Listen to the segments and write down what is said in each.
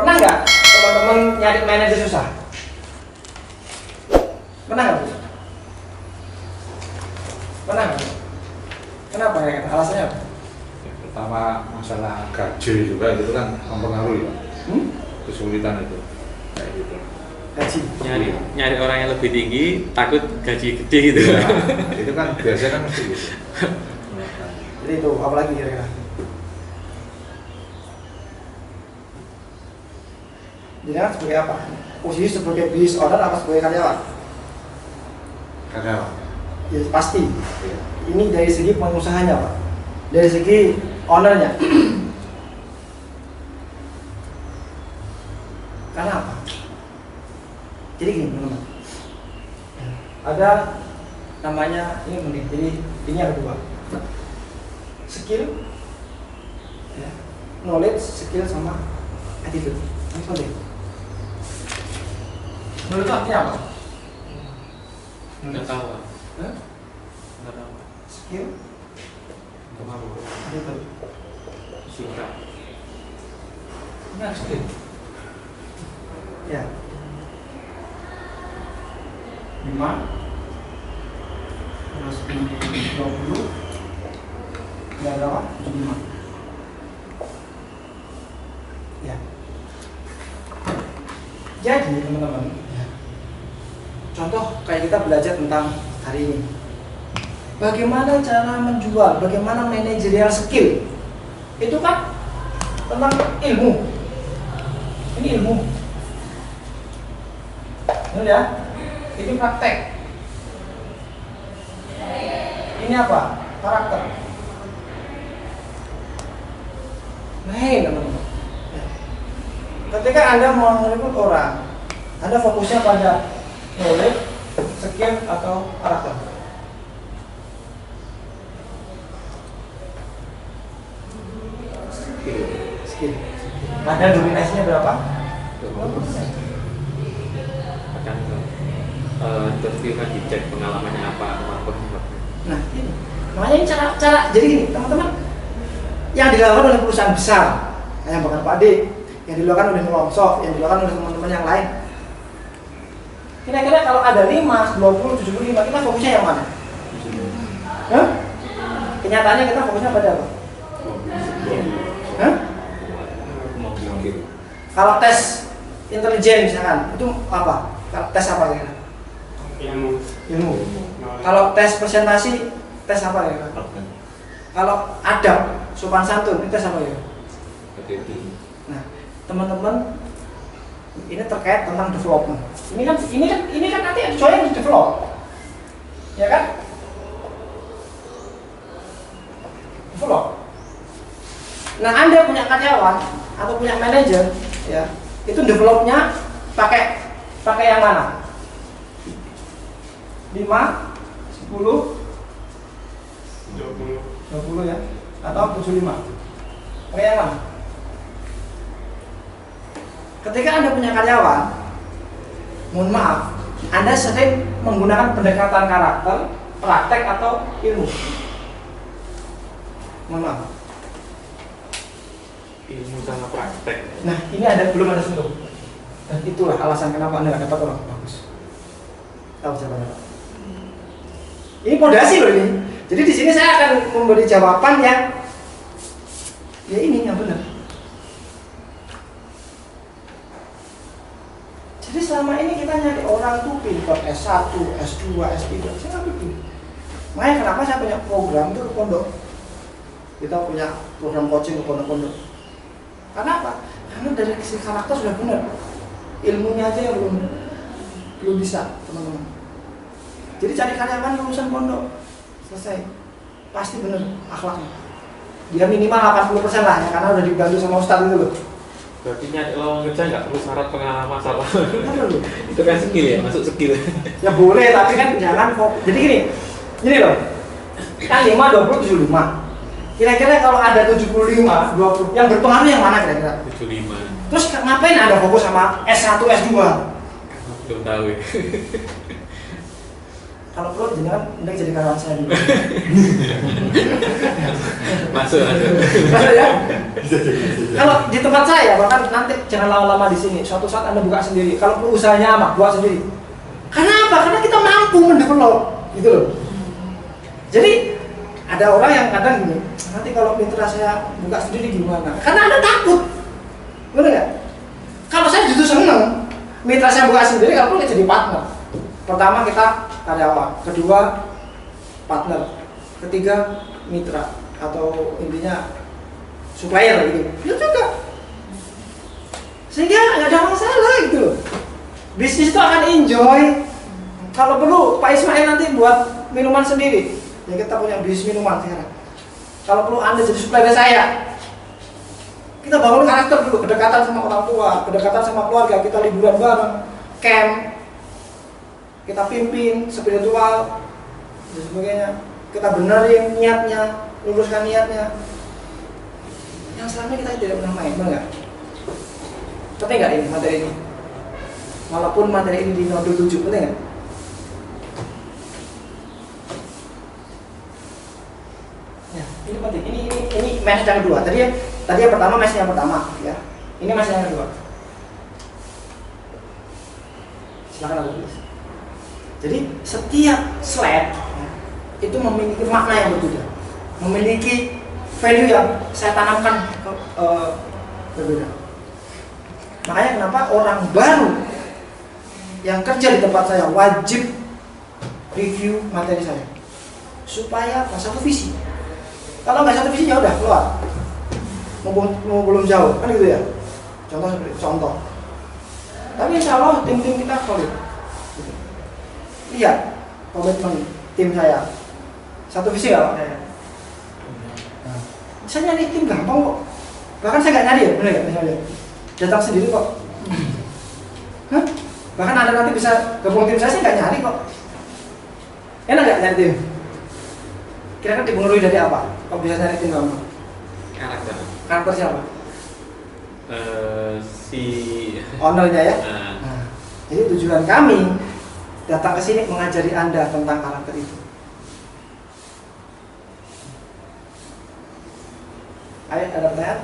Pernah nggak teman-teman nyari manajer susah? Pernah nggak? Pernah nggak? Kenapa ya? Alasannya apa? Pertama masalah gaji juga itu kan mempengaruhi ya. Kesulitan itu kayak gitu. Gaji. Nyari orang yang lebih tinggi, takut gaji gede gitu. Ya, itu kan biasanya kan mesti gitu. Jadi itu apa lagi kira-kira? Jadi kan sebagai apa? Posisi sebagai business owner apa sebagai karyawan? Karyawan. Ya pasti. Ya. Ini dari segi pengusahanya Pak. Dari segi ownernya. Karena apa? Jadi gini teman-teman. Ada namanya ini mungkin. Jadi ini ada dua. Skill, ya, knowledge, skill sama attitude. Ini penting. Menurut itu artinya apa? Nggak tahu. Hah? Nggak tahu. Skill, Nggak tahu. attitude. Suka. Ini harus skill. Ya. 5 terus 20 dan berapa? 75. Ya. Jadi teman-teman, ya. Contoh kayak kita belajar tentang hari ini. Bagaimana cara menjual, bagaimana manajerial skill. Itu kan tentang ilmu. Ini ilmu. Ini ya. Ini praktek. Ini apa? Karakter. Nah, teman-teman. Ketika Anda mau merekrut orang, Anda fokusnya pada knowledge, skill atau karakter. Skill. Padahal dominasinya berapa? 20%. Akan interview kan dicek pengalamannya apa, kemampuannya apa. Nah, ini. Makanya ini cara jadi gini, teman-teman. Yang dilakukan oleh perusahaan besar, kayak bahkan Pak D, yang dilakukan oleh Ngelongso, yang dilakukan oleh teman-teman yang lain. Kira-kira kalau ada 5, 20, 75, kita fokusnya yang mana? Hah? Kenyataannya kita fokusnya pada apa? Hah? Kalau tes intelijen misalkan, itu apa? Tes apa kira-kira? Ilmu. Kalau tes presentasi, tes apa kira-kira? Kalau adab, sopan santun, itu tes apa ya? Nah, teman-teman, ini terkait tentang development. Ini kan nanti ada yang di develop, ya kan? Develop. Nah, Anda punya karyawan atau punya manajer, ya, itu developnya pakai yang mana? 5, 10, 20 ya, atau 75. Pakai yang mana? Ketika Anda punya karyawan, mohon maaf, Anda sering menggunakan pendekatan karakter, praktek atau ilmu. Mohon maaf. Ilmu sama praktek. Nah, ini belum ada sentuh. Dan itulah alasan kenapa Anda nggak dapat orang bagus. Tahu jawabannya Pak? Ini pondasi loh ini. Jadi di sini saya akan memberi jawaban yang ya ini yang benar. Jadi selama ini kita nyari orang tuh pintar S1, S2, S3, saya nggak pilih. Makanya kenapa saya punya program itu ke pondok. Kita punya program coaching ke pondok-pondok. Karena apa? Karena dari sisi karakter sudah benar. Ilmunya aja yang belum bisa, teman-teman. Jadi cari karyawan lulusan pondok, selesai. Pasti benar akhlaknya. Dia minimal 80% lah ya, karena udah dibantu sama ustadz itu loh. Berarti nyari lowongan kerja nggak perlu syarat pengalaman salah. Betul. Itu kan skill ya, masuk skill. Ya boleh, tapi kan jangan fokus. Jadi gini loh. Kan 5, 20, 75. Kira-kira kalau ada 75, 20, yang berpengaruh yang mana kira-kira? 75. Terus ngapain Anda fokus sama S1, S2? Belum tahu ya. Kalau perlu jangan undang jadi karyawan saya dulu. Masuk. Masuk ya. Kalau di tempat saya bahkan nanti jangan lama-lama di sini. Suatu saat Anda buka sendiri. Kalau perlu usahanya amat buat sendiri. Karena apa? Karena kita mampu mendevelop, gitu loh. Jadi ada orang yang kadang gini, nanti kalau mitra saya buka sendiri gimana? Karena Anda takut, benar nggak? Kalau saya justru seneng, mitra saya buka sendiri, kalau perlu jadi partner. Pertama kita karyawan, kedua partner, ketiga mitra atau intinya supplier gitu. Ya juga. Sehingga nggak ada masalah gitu loh. Bisnis itu akan enjoy. Kalau perlu Pak Ismail nanti buat minuman sendiri. Ya kita punya bisnis minuman sekarang. Kalau perlu Anda jadi supplier saya. Kita bangun karakter dulu, kedekatan sama orang tua, kedekatan sama keluarga, kita liburan bareng, camp, kita pimpin spiritual dan sebagainya. Kita benerin niatnya, luruskan niatnya. Yang selama ini kita tidak pernah main, benar nggak? Penting nggak ini materi ini? Walaupun materi ini di nodul 7, penting nggak? Ya, ini penting. Ini message yang kedua. Tadi yang pertama message yang pertama, ya. Ini message yang kedua. Silakan Abu tulis. Jadi setiap slide ya, itu memiliki makna yang berbeda, memiliki value yang saya tanamkan berbeda. Makanya kenapa orang baru yang kerja di tempat saya wajib review materi saya supaya satu visi. Kalau nggak satu visi ya udah keluar. Mau belum jauh kan gitu ya. Contoh. Tapi insya Allah tim-tim kita solid. Lihat komitmen tim saya. Satu visi nggak Pak? Nah, saya nyari tim gampang kok. Bahkan saya nggak nyari ya, benar nggak misalnya? Datang sendiri kok. Hah? Bahkan Anda nanti bisa gabung tim saya nggak nyari kok. Enak nggak nyari tim? Kira-kira dipengaruhi dari apa? Kok bisa nyari tim gampang? Karakter siapa? Si ownernya ya. Nah, jadi tujuan kami datang ke sini mengajari Anda tentang karakter itu. Ayo, ada pertanyaan?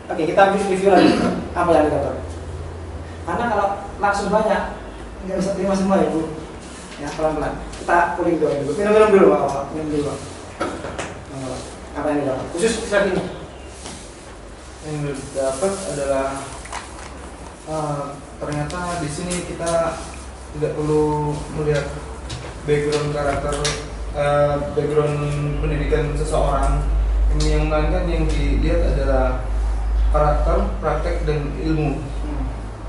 Oke, kita review lagi apa yang didapat. Karena kalau langsung banyak nggak bisa terima semua ya Bu. Ya pelan-pelan. Kita pulih dulu. Minum dulu Pak. Minum dulu Pak. Apa yang didapat? Khusus slide ini. Yang didapat adalah ternyata di sini kita tidak perlu melihat background karakter, background pendidikan seseorang. Yang melainkan yang dilihat adalah karakter, praktek dan ilmu.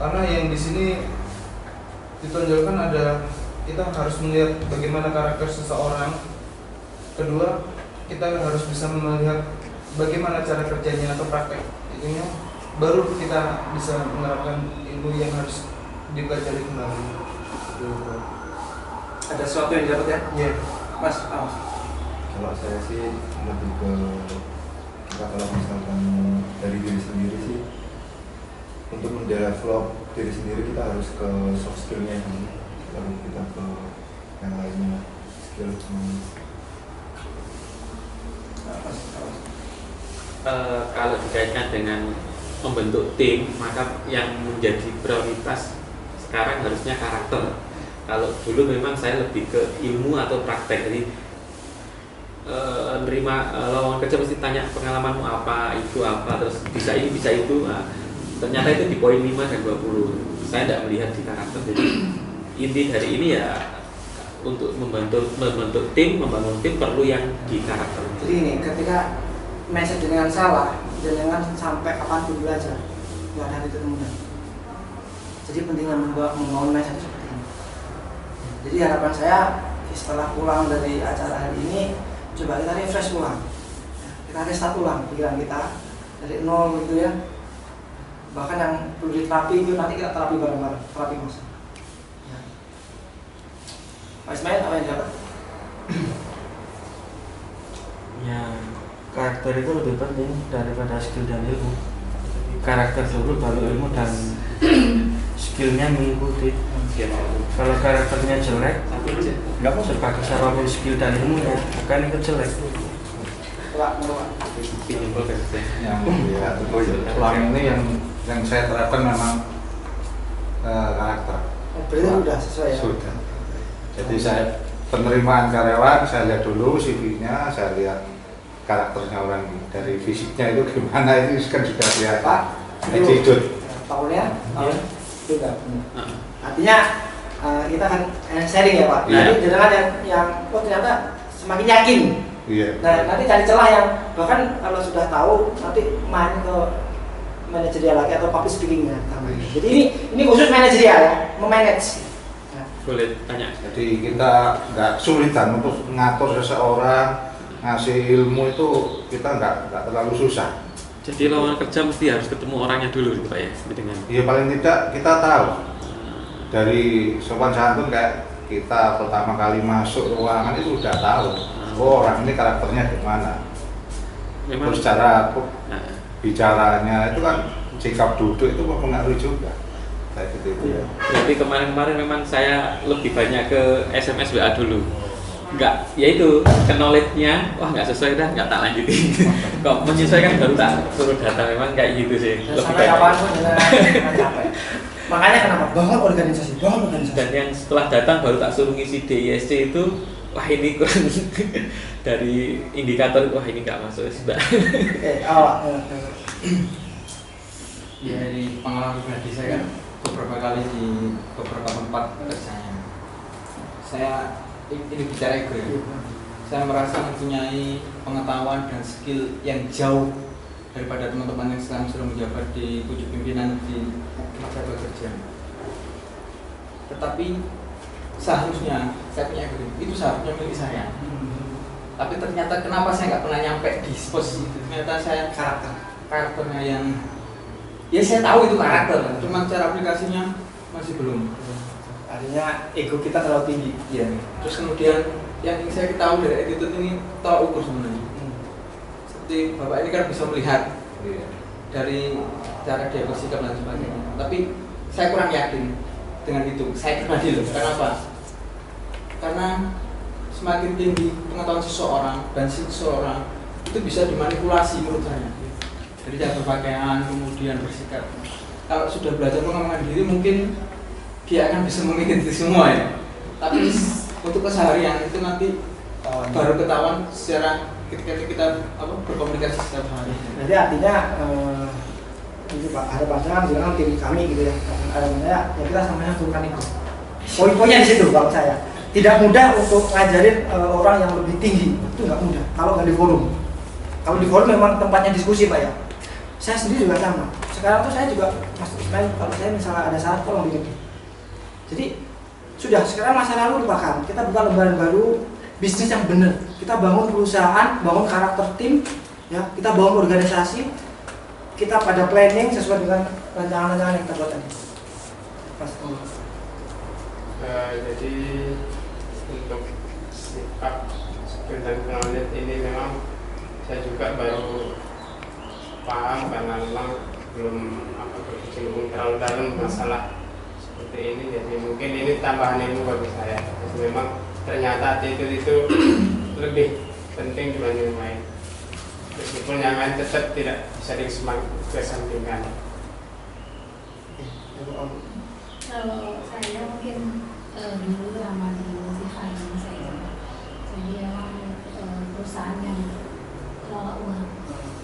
Karena yang di sini ditonjolkan ada kita harus melihat bagaimana karakter seseorang. Kedua, kita harus bisa melihat bagaimana cara kerjanya atau praktek. Intinya baru kita bisa menerapkan ilmu yang harus dipelajari kembali. Ada sesuatu yang dapat ya? Iya. Mas, Kalau saya sih lebih ke kita kalau misalkan dari diri sendiri sih untuk mendevelop diri sendiri kita harus ke soft skillnya dulu, lalu kita ke yang lainnya skill. Kalau dikaitkan dengan membentuk tim, maka yang menjadi prioritas sekarang harusnya karakter. Kalau dulu memang saya lebih ke ilmu atau praktek, jadi nerima lowongan kerja mesti tanya pengalamanmu apa, itu apa, terus bisa ini bisa itu. Nah, ternyata itu di poin 5 dan 20. Saya tidak melihat di karakter. Jadi inti dari ini ya untuk membantu membentuk tim, membangun tim perlu yang di karakter. jadi ini ketika message dengan salah, jangan sampai kapanpun belajar. Nggak ada itu mudah. Jadi pentingnya membangun message seperti ini. Jadi harapan saya setelah pulang dari acara hari ini, coba kita refresh ulang, kita restart ulang pikiran kita dari nol gitu ya. Bahkan yang perlu diterapi itu nanti kita terapi bareng-bareng, terapi mas. Ya. Pak Ismail, apa yang dapat? Ya, karakter itu lebih penting daripada skill dan ilmu. Karakter dulu baru ilmu dan skill skillnya mengikuti. Kalau karakternya jelek, Nggak apa-apa. sebagai apapun skill dan ilmunya akan ikut jelek. Pak, Pak. Pinjol kerja. Yang selama ini yang saya terapkan memang karakter. Berarti udah sesuai ya? Sudah. Jadi saya penerimaan karyawan saya lihat dulu CV-nya, saya lihat karakternya orang ini. Dari fisiknya itu gimana itu kan sudah kelihatan. Pak, Attitude. tahunnya? Iya. Itu enggak. Artinya kita akan sharing ya Pak. Iya. Nanti jangan yang ternyata semakin yakin. Iya. Nah nanti cari celah yang bahkan kalau sudah tahu nanti main ke manajerial lagi atau public speakingnya. Jadi ini khusus manajerial ya, memanage. Nah, Boleh tanya. Jadi kita nggak kesulitan untuk ngatur seseorang, ngasih ilmu itu kita nggak terlalu susah. Jadi lawan kerja mesti harus ketemu orangnya dulu gitu Pak ya, dengan Ya paling tidak kita tahu dari sopan santun kayak kita pertama kali masuk ruangan itu udah tahu. Oh orang ini karakternya gimana. memang Terus cara nah, bicaranya itu kan sikap duduk itu mempengaruhi juga. Kayak gitu itu ya. Jadi kemarin-kemarin memang saya lebih banyak ke SMS WA dulu. Enggak, ya itu ke knowledge-nya, wah nggak sesuai dah, nggak tak lanjutin. Kok menyesuaikan baru tak suruh data, memang kayak gitu sih. Lebih sampai banyak. kapanpun jangan capek. Makanya kenapa? Bangun organisasi. Dan yang setelah datang baru tak suruh ngisi DISC itu, wah ini kurang dari indikator itu, wah ini nggak masuk sih Mbak. Awak. Ya dari pengalaman pribadi saya kan beberapa kali di beberapa tempat kerjanya saya ini bicara ego ya. Saya merasa mempunyai pengetahuan dan skill yang jauh daripada teman-teman yang sekarang sudah menjabat di pucuk pimpinan di tempat kerja. Tetapi seharusnya saya punya ego itu seharusnya milik saya. Tapi ternyata kenapa saya nggak pernah nyampe di posisi itu? Ternyata saya karakternya yang ya saya tahu itu karakter, cuma cara aplikasinya masih belum. Artinya ego kita terlalu tinggi. Iya. Terus kemudian yang ingin saya ketahui dari attitude ini tolak ukur sebenarnya. Seperti bapak ini kan bisa melihat dari cara dia bersikap dan sebagainya. Tapi saya kurang yakin dengan itu. Saya pribadi loh. Kenapa? Karena semakin tinggi pengetahuan seseorang dan seseorang itu bisa dimanipulasi menurut saya. Jadi cara berpakaian, kemudian bersikap. Kalau sudah belajar pengembangan diri mungkin dia akan bisa mengikuti semua ya. Tapi untuk keseharian itu nanti baru ketahuan secara ketika kita berkomunikasi setiap hari. Jadi artinya ini Pak, ada pasangan bilang tim kami gitu ya. Ada saya ya kita sama-sama turunkan itu. Poin-poinnya di situ kalau saya. Tidak mudah untuk ngajarin orang yang lebih tinggi, itu nggak mudah. Kalau nggak di forum. Kalau di forum memang tempatnya diskusi Pak ya. Saya sendiri juga sama. Sekarang tuh saya juga masuk Ismail, kalau saya misalnya ada saran tolong bikin. Jadi sudah sekarang masa lalu lupakan. Kita buka lembaran baru, bisnis yang benar. Kita bangun perusahaan, bangun karakter tim, ya. Kita bangun organisasi. Kita pada planning sesuai dengan rancangan-rancangan yang kita buat tadi. Mas, jadi untuk sifat dan knowledge ini memang saya juga baru paham karena memang belum berkecimpung terlalu dalam masalah seperti ini. Jadi mungkin ini tambahan ilmu bagi saya. Jadi memang ternyata itu lebih penting dibanding yang lain. Meskipun yang lain tetap tidak bisa dikesampingkan. Kalau saya mungkin dulu lama di finance saya, jadi memang perusahaan yang kelola uang.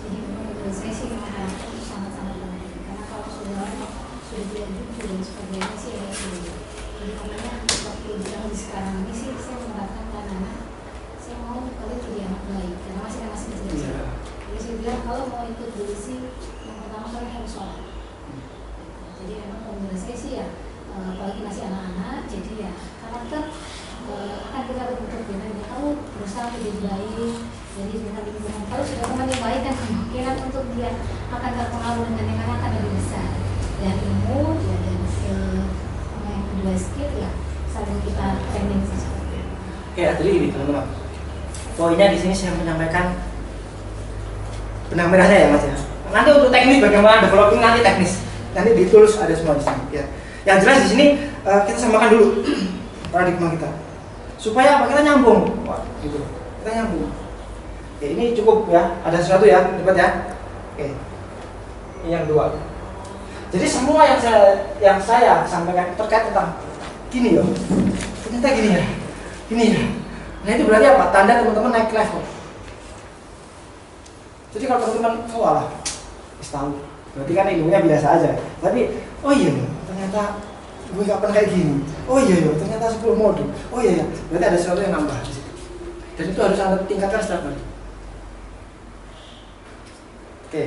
Jadi menurut saya sih mengharapkan itu sangat-sangat penting. Karena kalau sudah tidak jujur dan sebagainya sih ya gitu. Jadi makanya waktu bilang di sekarang ini sih saya mengharapkan anak-anak, saya mau kalian jadi anak baik karena masih kecil-kecil. Jadi saya bilang kalau mau ikut polisi, yang pertama kalian harus sholat. Jadi memang kalau menurut saya sih ya, apalagi masih anak-anak, jadi ya karakter akan kita bentuk dengan kalau berusaha menjadi baik, jadi dengan lingkungan. Kalau sudah teman yang baik kan kemungkinan untuk dia akan terpengaruh dengan yang akan lebih besar. Dan ilmu, ya, dan yang kedua skill ya sambil kita training sesuatu. Oke, jadi ini teman-teman. Poinnya di sini saya menyampaikan benang merahnya ya Mas ya. Nanti untuk teknis bagaimana developing nanti teknis. Nanti di tools ada semua di sini ya. Yang jelas di sini kita samakan dulu paradigma kita. Supaya apa? Kita nyambung. Wah, gitu. Kita nyambung. Oke, ini cukup ya. Ada sesuatu ya, cepat ya. Oke. Ini yang kedua. Jadi semua yang saya sampaikan terkait tentang gini loh. Ternyata gini ya. Gini ya. Nah, itu berarti apa? Tanda teman-teman naik level. Jadi kalau teman-teman walah, tahu. Berarti kan ilmunya biasa aja. Tapi oh iya, ternyata gue gak pernah kayak gini. Oh iya, ternyata 10 modul. Oh iya, berarti ada sesuatu yang nambah di situ. Dan itu harus Anda tingkatkan setiap hari. Oke.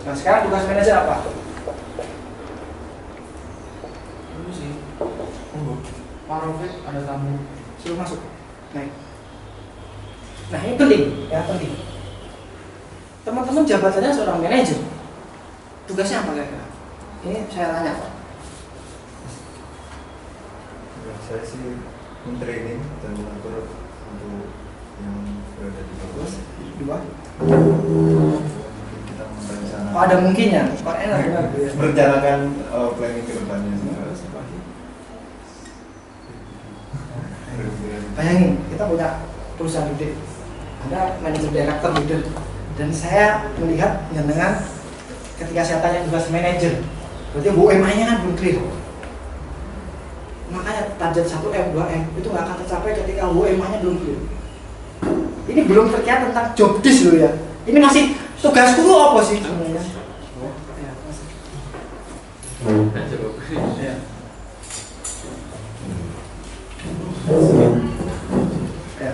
Nah, sekarang tugas manajer apa? Dulu sih. Pak Rafiq ada tamu. Suruh masuk. Naik. Nah, ini penting, ya penting. Teman-teman jabatannya seorang manajer. Tugasnya apa kira-kira? Ini saya tanya Pak. Ya, saya sih mentraining dan mengatur untuk yang berada di bawah. Di bawah? Kita merencanakan. Oh, ada mungkinnya. Kok enak benar. Merencanakan planning ke depannya. Bayangin, kita punya perusahaan gede. Ada manajer director leader. Dan saya melihat dengan ketika saya tanya tugas manajer, berarti UMI-nya kan belum clear. Makanya target 1M, 2M itu nggak akan tercapai ketika UMI-nya belum clear. Ini belum terkait tentang job desk loh ya. Ini masih tugasku tuh apa sih sebenarnya? Ya, masih. Ya. Ya.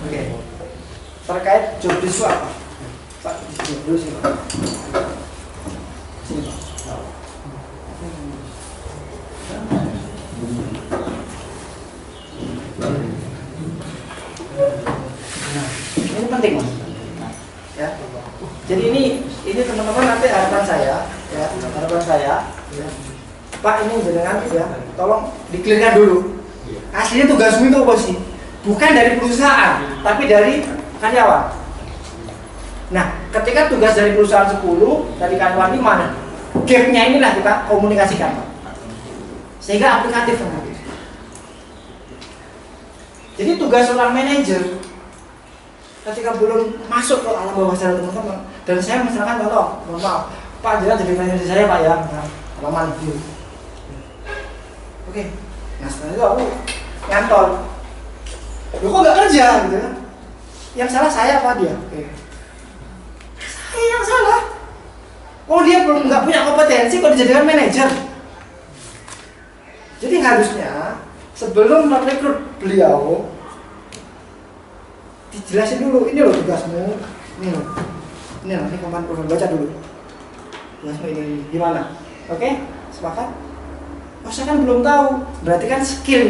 Oke. Terkait job desk itu apa? Pak, di sini dulu sih Pak. Sini Pak. Nah, ini penting Mas. Ya. Jadi ini teman-teman nanti harapan saya, ya, ya. Pak ini jenengan ya, tolong dikelirkan dulu. Aslinya tugasmu itu apa sih? Bukan dari perusahaan, tapi dari karyawan. Nah, ketika tugas dari perusahaan 10, dari karyawan 5, gap-nya inilah kita komunikasikan, Pak. Sehingga aplikatif nanti. Jadi tugas seorang manajer ketika belum masuk ke alam bawah sadar teman-teman, dan saya misalkan contoh, mohon maaf, Pak jangan jadi manajer saya Pak ya, nah, halaman itu. Oke, nah setelah itu aku ngantol. Loh kok nggak kerja gitu kan? Yang salah saya apa dia? Oke. Saya yang salah. Oh dia belum nggak punya kompetensi kok dijadikan manajer. Jadi harusnya sebelum merekrut beliau dijelasin dulu, ini loh tugasmu, ini nanti kemarin program baca dulu. Tugasmu ini gimana? Oke, sepakat? Oh saya kan belum tahu, berarti kan skill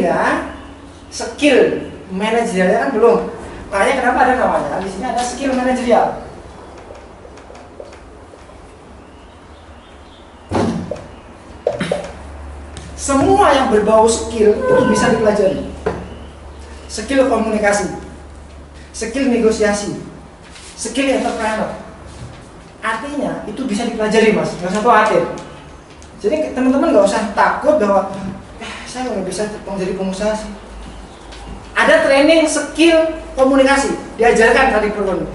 manajerialnya kan belum. Makanya kenapa ada namanya? Di sini ada skill manajerial. Semua yang berbau skill itu bisa dipelajari. Skill komunikasi, skill negosiasi, skill entrepreneur. Artinya itu bisa dipelajari Mas, nggak usah khawatir. Jadi teman-teman nggak usah takut bahwa saya nggak bisa menjadi pengusaha sih. Ada training skill komunikasi, diajarkan tadi perlu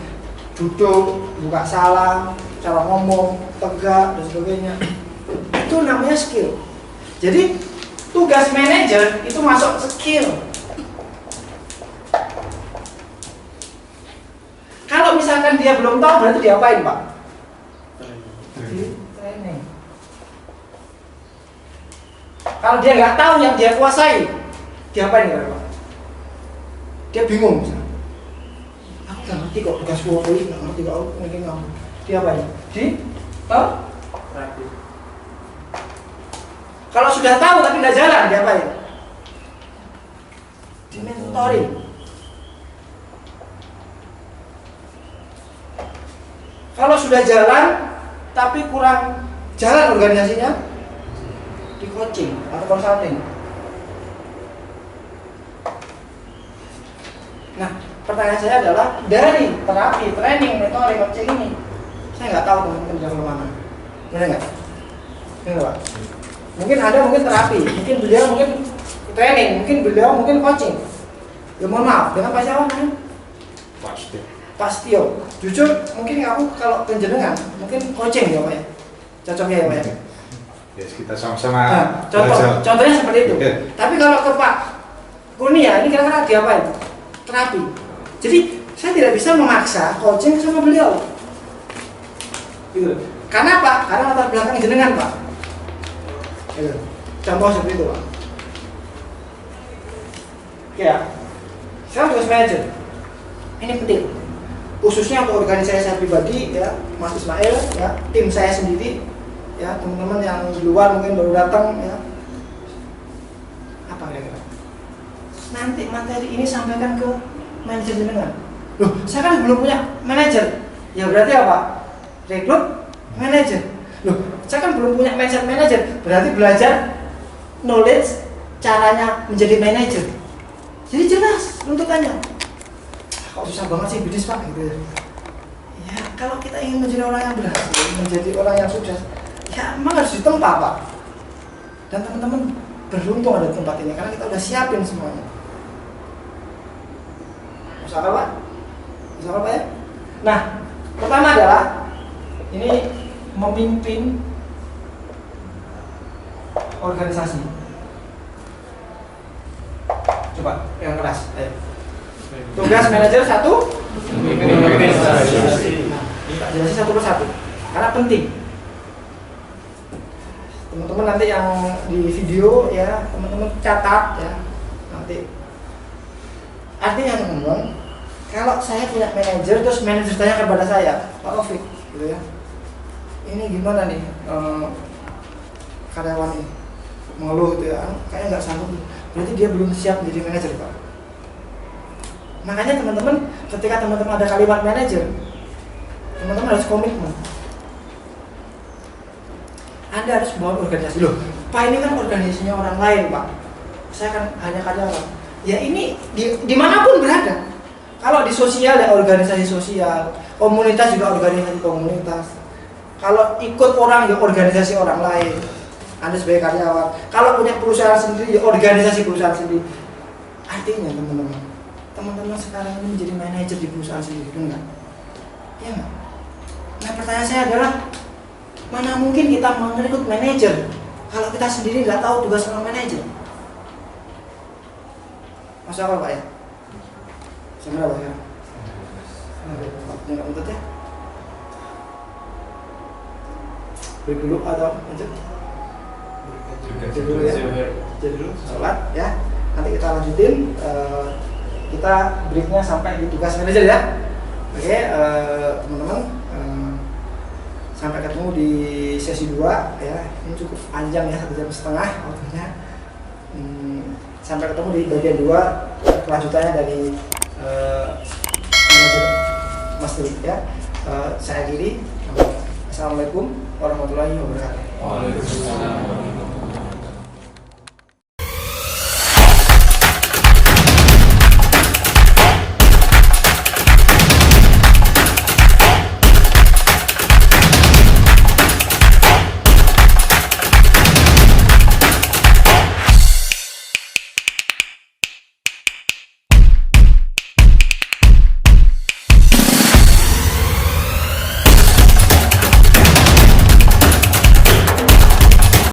duduk, buka salam, cara ngomong, tegak dan sebagainya. Itu namanya skill. Jadi tugas manajer itu masuk skill. Kalau misalkan dia belum tahu berarti diapain Pak? Training. Kalau dia nggak tahu yang dia kuasai, diapain Pak? Dia bingung misalnya. Aku nggak ngerti kok tugas ini, nggak ngerti kok aku mungkin nggak. Diapain? Tahu? Kalau sudah tahu tapi nggak jalan, diapain? Di mentoring. Kalau sudah jalan tapi kurang jalan organisasinya, di coaching atau consulting. Nah, pertanyaan saya adalah dari terapi, training, mentoring, coaching ini, saya nggak tahu teman-teman bisa kemana, benar nggak? Ini Pak. Mungkin Anda mungkin terapi, mungkin beliau mungkin training, mungkin beliau mungkin coaching. Ya mohon maaf, dengan Pak siapa namanya? Pasti. Pak Setio. Jujur mungkin aku kalau penjenengan mungkin coaching ya Pak ya. Cocoknya ya Pak ya. Ya kita sama-sama Nah, contohnya seperti itu. Oke. Tapi kalau ke Pak Kurnia ini kira-kira diapain? Terapi. Jadi saya tidak bisa memaksa coaching sama beliau. Gitu. Karena apa? Karena latar belakang jenengan Pak. Gitu. Contoh seperti itu Pak. Ya, saya tugas manajer. Ini penting. Khususnya untuk organisasi saya pribadi ya, Mas Ismail ya, tim saya sendiri ya, teman-teman yang di luar mungkin baru datang ya. Apa kira-kira? Nanti materi ini sampaikan ke manajer jenengan. Loh, saya kan belum punya manajer. Ya berarti apa? Rekrut manajer. Loh, saya kan belum punya mindset manajer. Berarti belajar knowledge caranya menjadi manajer. Jadi jelas tuntutannya. Kok susah banget sih bisnis Pak gitu ya. Ya kalau kita ingin menjadi orang yang berhasil, menjadi orang yang sukses, ya memang harus ditempa Pak. Dan teman-teman beruntung ada tempat ini karena kita udah siapin semuanya. Masuk akal Pak? Masuk akal Pak ya? Nah, pertama adalah ini memimpin organisasi. Coba yang keras. Ayo. Tugas manajer satu. Tak jelasin satu persatu karena penting. Teman-teman nanti yang di video ya, teman-teman catat ya. Nanti artinya teman-teman, kalau saya punya manajer terus manajer tanya kepada saya, Pak Taufik, gitu ya. Ini gimana nih karyawan ini mengeluh gitu ya, kayaknya nggak sanggup. Berarti dia belum siap menjadi manajer Pak. Makanya teman-teman, ketika teman-teman ada kalimat manajer, teman-teman harus komitmen. Anda harus membangun organisasi. Loh, Pak ini kan organisasinya orang lain Pak. Saya kan hanya karyawan. Ya ini dimanapun berada. Kalau di sosial ya organisasi sosial, komunitas juga organisasi komunitas. Kalau ikut orang ya organisasi orang lain. Anda sebagai karyawan. Kalau punya perusahaan sendiri ya organisasi perusahaan sendiri. Artinya teman-teman sekarang ini menjadi manajer di perusahaan sendiri, enggak? Ya enggak? Nah pertanyaan saya adalah, mana mungkin kita merekrut manajer kalau kita sendiri nggak tahu tugas seorang manajer? Masuk akal Pak ya? Sebenarnya Pak ya? Jangan untuk ya? Break dulu atau lanjut? Jadi dulu ya? Jadi dulu, sholat ya? Nanti kita lanjutin. Kita breaknya sampai di tugas manajer ya. Oke, teman-teman, sampai ketemu di sesi 2 ya. Ini cukup panjang ya, 1,5 jam waktunya. Sampai ketemu di bagian 2 kelanjutannya dari manajer Mas Tri ya. Saya akhiri. Assalamualaikum warahmatullahi wabarakatuh. Waalaikumsalam.